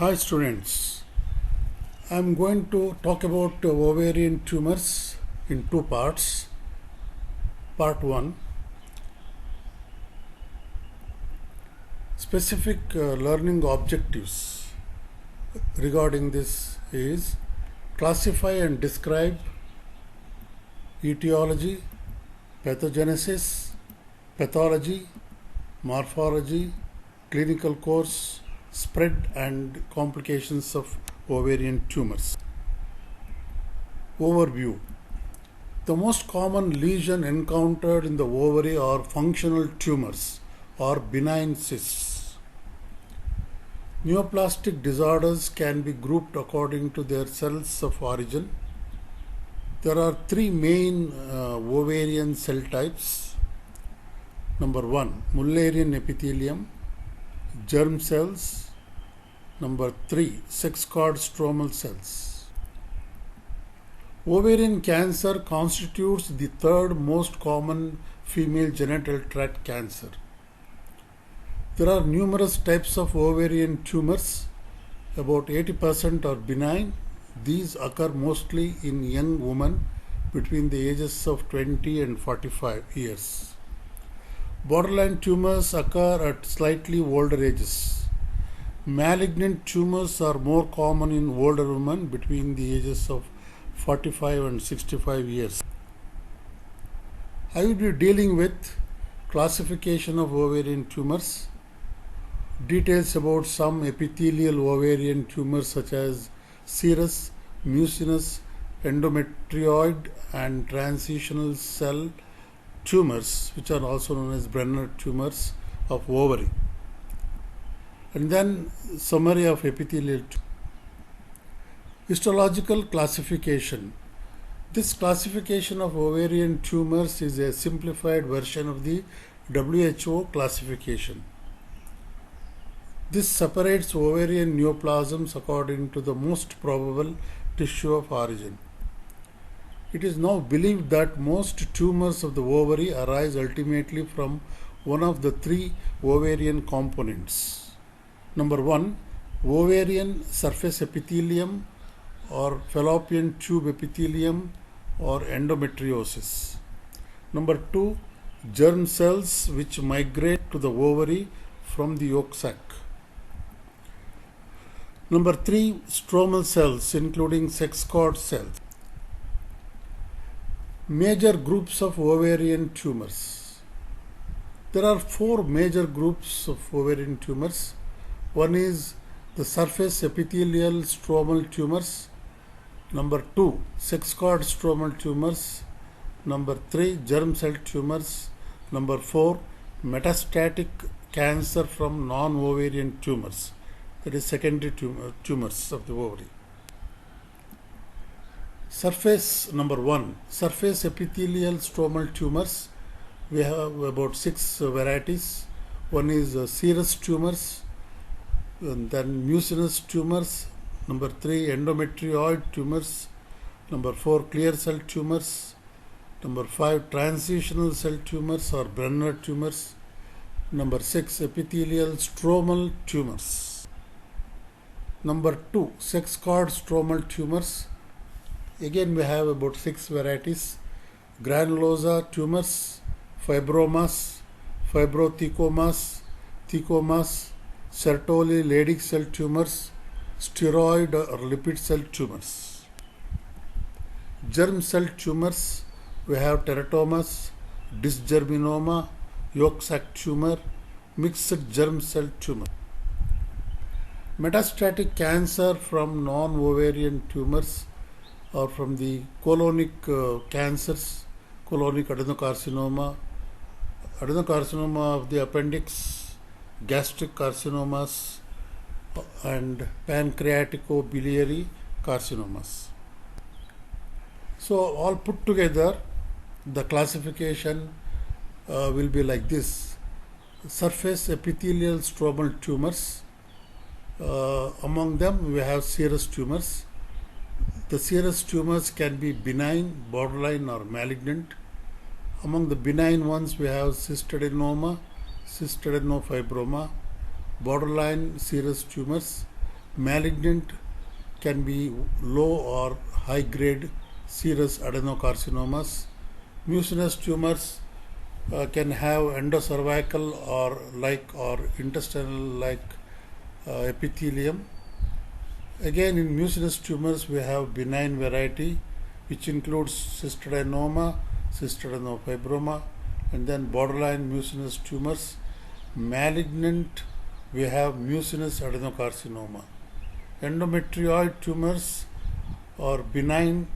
Hi students, I am going to talk about ovarian tumors in two parts. Part 1, specific learning objectives regarding this is classify and describe etiology, pathogenesis, pathology, morphology, clinical course, spread and complications of ovarian tumors. Overview. The most common lesion encountered in the ovary are functional tumors or benign cysts. Neoplastic disorders can be grouped according to their cells of origin. There are three main ovarian cell types. Number 1, Mullerian epithelium, germ cells. Number 3, sex cord stromal cells. Ovarian cancer constitutes the third most common female genital tract cancer. There are numerous types of ovarian tumors. About 80% are benign. These occur mostly in young women between the ages of 20 and 45 years. Borderline tumors occur at slightly older ages. Malignant tumors are more common in older women between the ages of 45 and 65 years. I will be dealing with classification of ovarian tumors, details about some epithelial ovarian tumors such as serous, mucinous, endometrioid and transitional cell tumors, which are also known as Brenner tumors of ovary, and then summary of epithelial tumors. Histological classification. This classification of ovarian tumors is a simplified version of the WHO classification. This separates ovarian neoplasms according to the most probable tissue of origin. It is now believed that most tumors of the ovary arise ultimately from one of the three ovarian components. Number 1, ovarian surface epithelium or fallopian tube epithelium or endometriosis. Number 2, germ cells which migrate to the ovary from the yolk sac. Number 3, stromal cells including sex cord cells. Major groups of ovarian tumors. There are four major groups of ovarian tumors. One is the surface epithelial stromal tumors. Number 2, sex cord stromal tumors. Number 3, germ cell tumors. Number 4, metastatic cancer from non-ovarian tumors, that is secondary tumors of the ovary. Surface number 1, surface epithelial stromal tumors. We have about 6 varieties. One is serous tumors, and then mucinous tumors. Number 3, endometrioid tumors. Number 4, clear cell tumors. Number 5, transitional cell tumors or Brenner tumors. Number 6, epithelial stromal tumors. Number 2, sex cord stromal tumors. Again we have about 6 varieties: granulosa tumors, fibromas, fibrothecomas, thecomas, Sertoli Leydig cell tumors, steroid or lipid cell tumors. Germ cell tumors, we have teratomas, dysgerminoma, yolk sac tumor, mixed germ cell tumor. Metastatic cancer from non-ovarian tumors or from the colonic cancers, colonic adenocarcinoma, adenocarcinoma of the appendix, gastric carcinomas, and pancreaticobiliary carcinomas. So all put together, the classification will be like this: surface epithelial stromal tumors. Among them we have serous tumors. The serous tumors can be benign, borderline or malignant. Among the benign ones we have cystadenoma, cystadenofibroma, borderline serous tumors. Malignant can be low or high grade serous adenocarcinomas. Mucinous tumors can have endocervical or intestinal like epithelium. Again, in mucinous tumors, we have benign variety, which includes cystadenoma, cystadenofibroma, and then borderline mucinous tumors. Malignant, we have mucinous adenocarcinoma. Endometrioid tumors or benign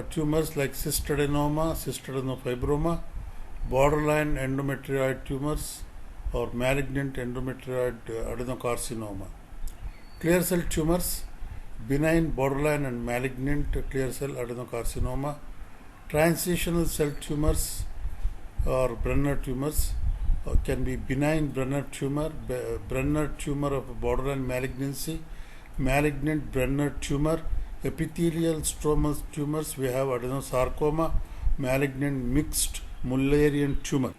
tumors like cystadenoma, cystadenofibroma, borderline endometrioid tumors or malignant endometrioid adenocarcinoma. Clear cell tumors, benign, borderline and malignant clear cell adenocarcinoma. Transitional cell tumors or Brenner tumors can be benign Brenner tumor of borderline malignancy, malignant Brenner tumor, epithelial stromal tumors. We have adenosarcoma, malignant mixed Mullerian tumor.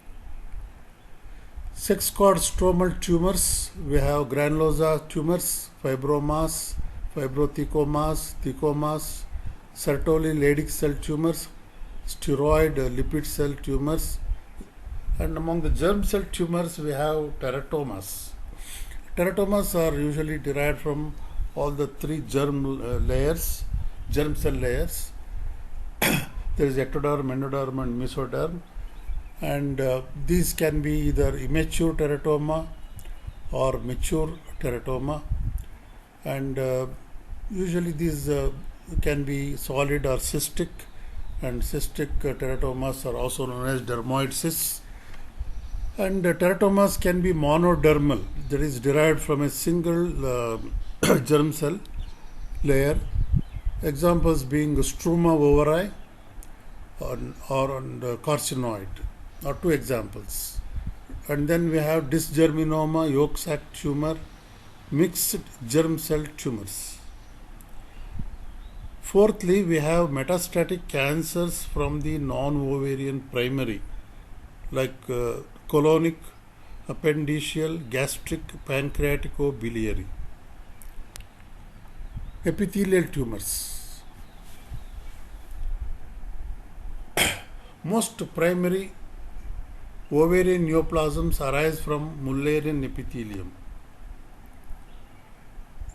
Sex cord stromal tumors, we have granulosa tumors, fibromas, fibrothecomas, thecomas, Sertoli Leydig cell tumors, steroid lipid cell tumors, and among the germ cell tumors we have teratomas. Teratomas are usually derived from all the three germ cell layers. There is ectoderm, endoderm and mesoderm. And these can be either immature teratoma or mature teratoma, and usually these can be solid or cystic, and cystic teratomas are also known as dermoid cysts. And teratomas can be monodermal, that is derived from a single germ cell layer. Examples being struma ovari or carcinoid are two examples. And then we have dysgerminoma, yolk sac tumor, mixed germ cell tumors. Fourthly, we have metastatic cancers from the non-ovarian primary like colonic, appendiceal, gastric, pancreatico-biliary. Epithelial tumors. Most primary ovarian neoplasms arise from Mullerian epithelium.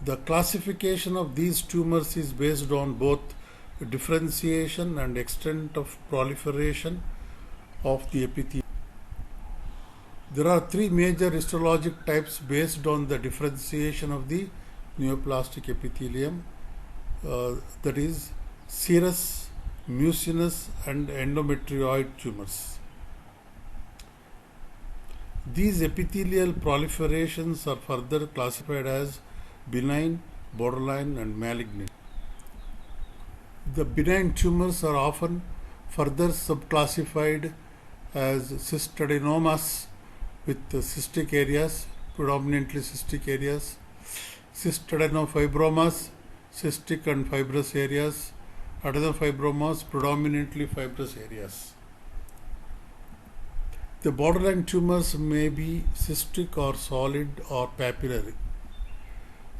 The classification of these tumors is based on both differentiation and extent of proliferation of the epithelium. There are three major histologic types based on the differentiation of the neoplastic epithelium, that is serous, mucinous and endometrioid tumors. These epithelial proliferations are further classified as benign, borderline and malignant. The benign tumors are often further subclassified as cystadenomas with cystic areas, predominantly cystic areas, cystadenofibroma, cystic and fibrous areas, adenofibromas, predominantly fibrous areas. The borderline tumors may be cystic or solid or papillary.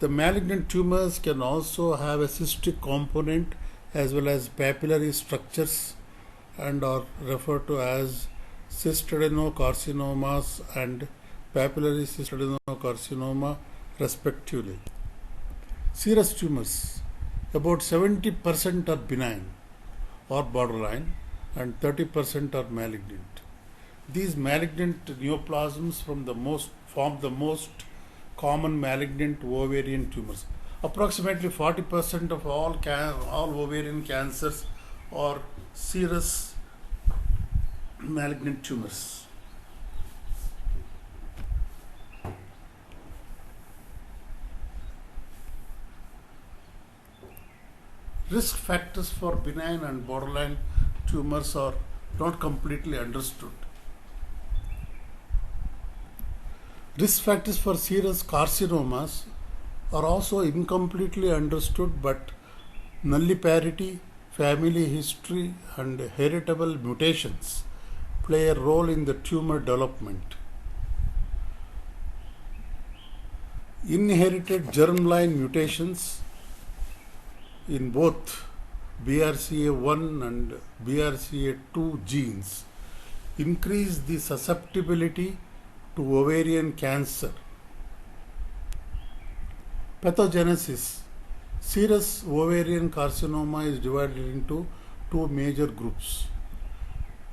The malignant tumors can also have a cystic component as well as papillary structures and are referred to as cystadenocarcinomas and papillary cystadenocarcinoma respectively. Serous tumors, about 70% are benign or borderline and 30% are malignant. These malignant neoplasms form the most common malignant ovarian tumors. Approximately 40% of all ovarian cancers are serous malignant tumors. Risk factors for benign and borderline tumors are not completely understood. Risk factors for serous carcinomas are also incompletely understood, but nulliparity, family history and heritable mutations play a role in the tumor development. Inherited germline mutations in both BRCA1 and BRCA2 genes increase the susceptibility to ovarian cancer. Pathogenesis. Serous ovarian carcinoma is divided into two major groups.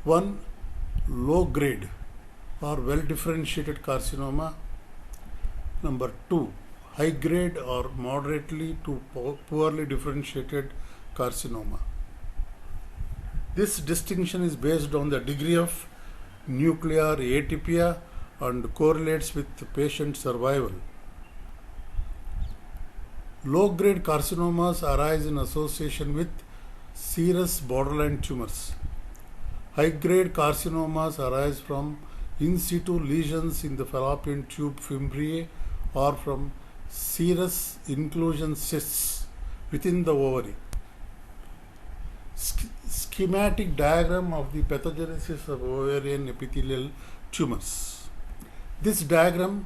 One, low grade or well differentiated carcinoma. Number two, high grade or moderately to poorly differentiated carcinoma. This distinction is based on the degree of nuclear atypia and correlates with patient survival. Low-grade carcinomas arise in association with serous borderline tumors. High-grade carcinomas arise from in situ lesions in the fallopian tube fimbriae or from serous inclusion cysts within the ovary. Schematic diagram of the pathogenesis of ovarian epithelial tumors. This diagram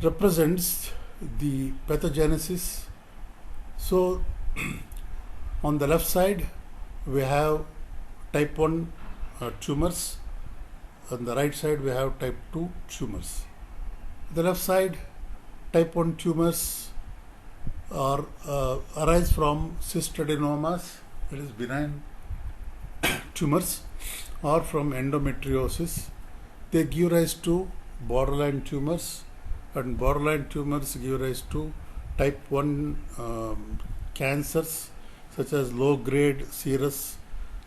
represents the pathogenesis. So on the left side we have type 1 tumors, on the right side we have type 2 tumors. The left side, type 1 tumors arise from cystadenomas, that is benign tumors, or from endometriosis. They give rise to borderline tumors, and borderline tumors give rise to type 1 cancers such as low grade serous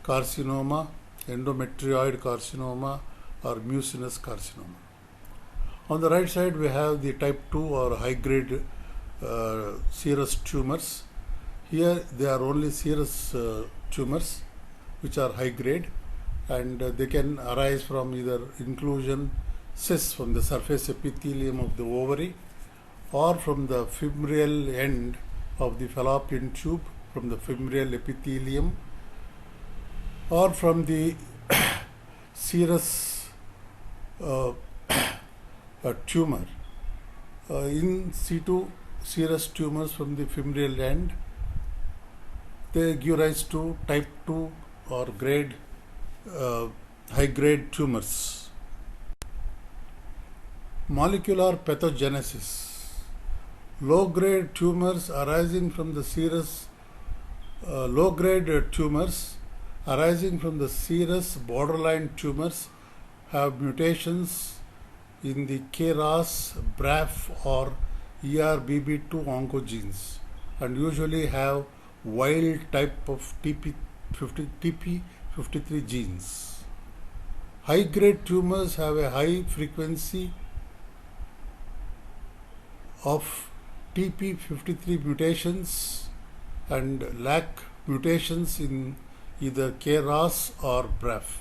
carcinoma, endometrioid carcinoma, or mucinous carcinoma. On the right side we have the type 2 or high grade serous tumors. Here they are only serous tumors which are high grade, and they can arise from either inclusion cysts from the surface epithelium of the ovary or from the fimbrial end of the fallopian tube, from the fimbrial epithelium, or from the serous tumor. In situ serous tumors from the fimbrial end, they give rise to type 2 or high grade tumors. Molecular pathogenesis. Low grade tumors arising from the serous borderline tumors have mutations in the KRAS, BRAF or ERBB2 oncogenes and usually have wild type of TP53 genes. High grade tumors have a high frequency of TP53 mutations and lack mutations in either KRAS or BRAF.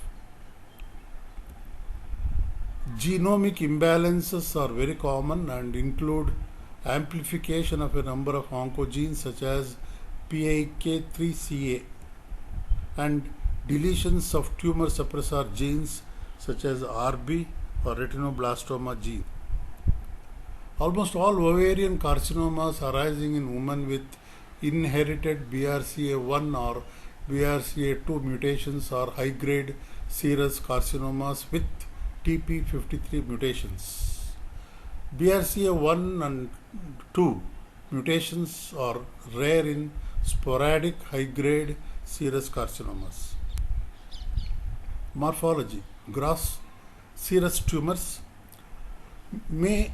Genomic imbalances are very common and include amplification of a number of oncogenes such as PIK3CA and deletions of tumor suppressor genes such as RB or retinoblastoma gene. Almost all ovarian carcinomas arising in women with inherited BRCA1 or BRCA2 mutations are high-grade serous carcinomas with TP53 mutations. BRCA1 and 2 mutations are rare in sporadic high-grade serous carcinomas. Morphology. Gross serous tumors may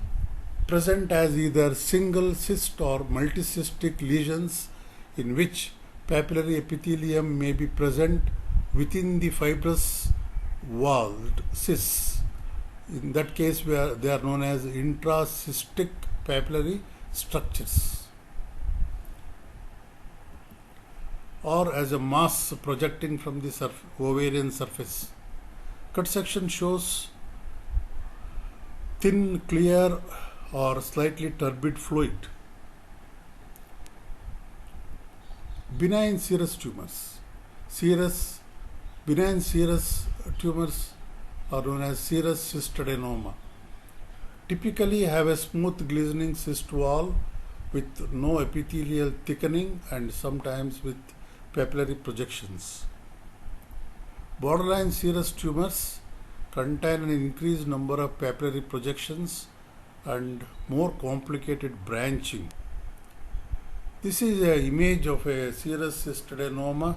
present as either single cyst or multicystic lesions in which papillary epithelium may be present within the fibrous walled cysts. In that case, they are known as intracystic papillary structures, or as a mass projecting from the ovarian surface. Cut section shows thin, clear or slightly turbid fluid. Benign serous tumors. Benign serous tumors are known as serous cystadenoma. typically have a smooth glistening cyst wall with no epithelial thickening and sometimes with papillary projections. Borderline serous tumors contain an increased number of papillary projections and more complicated branching. This is an image of a serous cystadenoma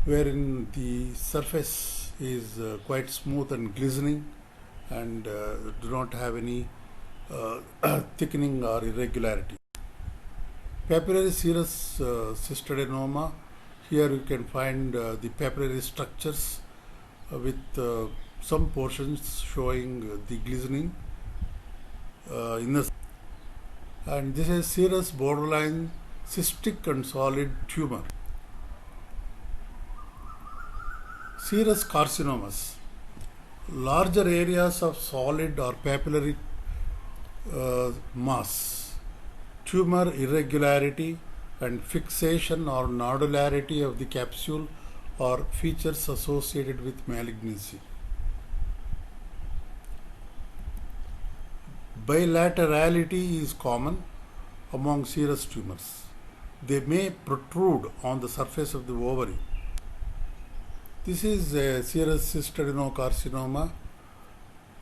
wherein the surface is quite smooth and glistening and do not have any thickening or irregularity. Papillary serous cystadenoma, here you can find the papillary structures with some portions showing the glistening and this is serous borderline cystic and solid tumor. Serous carcinomas, larger areas of solid or papillary mass, tumor irregularity and fixation or nodularity of the capsule are features associated with malignancy. Bilaterality is common among serous tumors. They may protrude on the surface of the ovary. This is a serous cystadenocarcinoma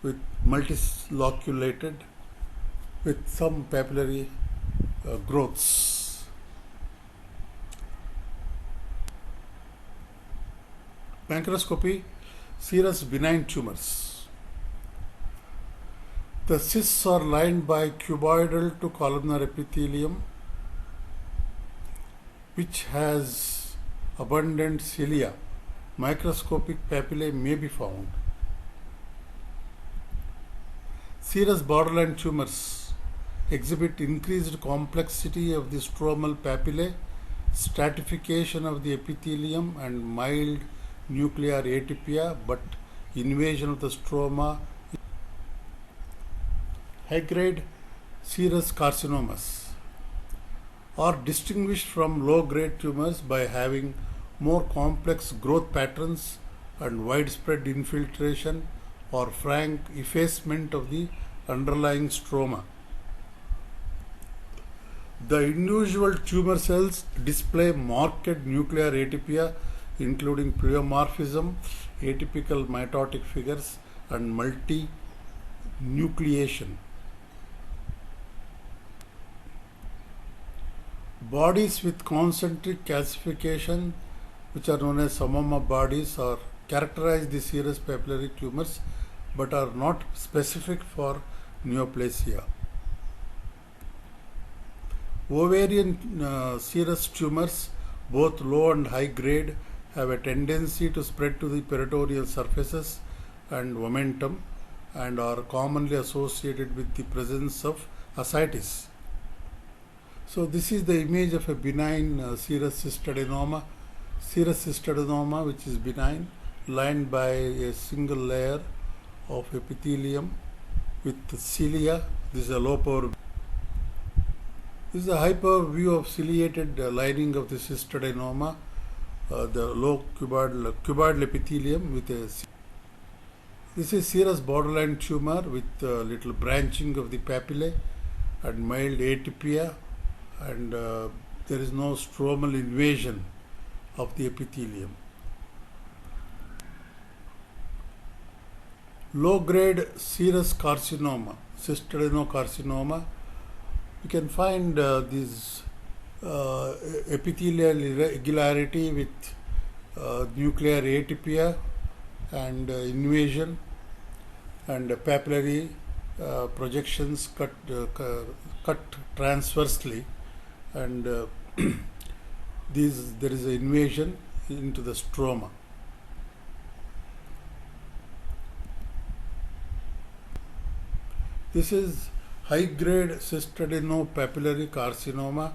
with multiloculated with some papillary growths. Pancreascopy, serous benign tumors. The cysts are lined by cuboidal to columnar epithelium which has abundant cilia. Microscopic papillae may be found. Serous borderline tumors exhibit increased complexity of the stromal papillae, stratification of the epithelium and mild nuclear atypia, but invasion of the stroma. High-grade serous carcinomas are distinguished from low-grade tumors by having more complex growth patterns and widespread infiltration or frank effacement of the underlying stroma. The individual tumor cells display marked nuclear atypia including pleomorphism, atypical mitotic figures and multinucleation. Bodies with concentric calcification, which are known as Samoma bodies, are characterize the serous papillary tumors but are not specific for neoplasia. Ovarian serous tumors, both low and high grade, have a tendency to spread to the peritoneal surfaces and omentum and are commonly associated with the presence of ascites. So this is the image of a benign serous cystadenoma. Serous cystadenoma, which is benign, lined by a single layer of epithelium with cilia. This is a low power. This is a high power view of ciliated lining of the cystadenoma, the low cuboidal epithelium with a. This is serous borderline tumor with little branching of the papillae and mild atypia, and there is no stromal invasion of the epithelium. Low-grade serous carcinoma, cystadenocarcinoma, you can find this epithelial irregularity with nuclear atypia and invasion and papillary projections cut transversely, and there is an invasion into the stroma. This is high-grade cystadenopapillary carcinoma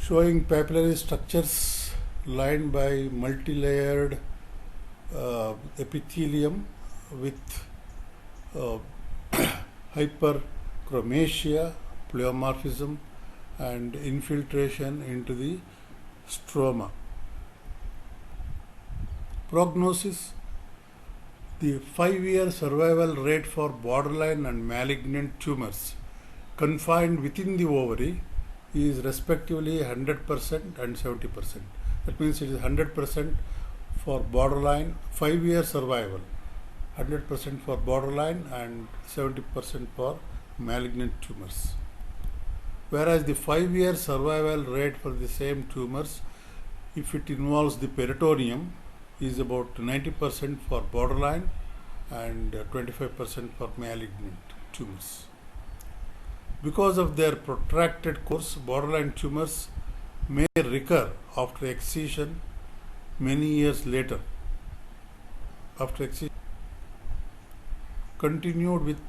showing papillary structures lined by multi-layered epithelium with hyperchromasia, pleomorphism and infiltration into the stroma. Prognosis: The 5-year survival rate for borderline and malignant tumors confined within the ovary is respectively 100% and 70%. That means it is 100% for borderline, 5-year survival, 100% for borderline and 70% for malignant tumors. Whereas the 5-year survival rate for the same tumors, if it involves the peritoneum, is about 90% for borderline and 25% for malignant tumors. Because of their protracted course, borderline tumors may recur after excision many years later. After excision, continued with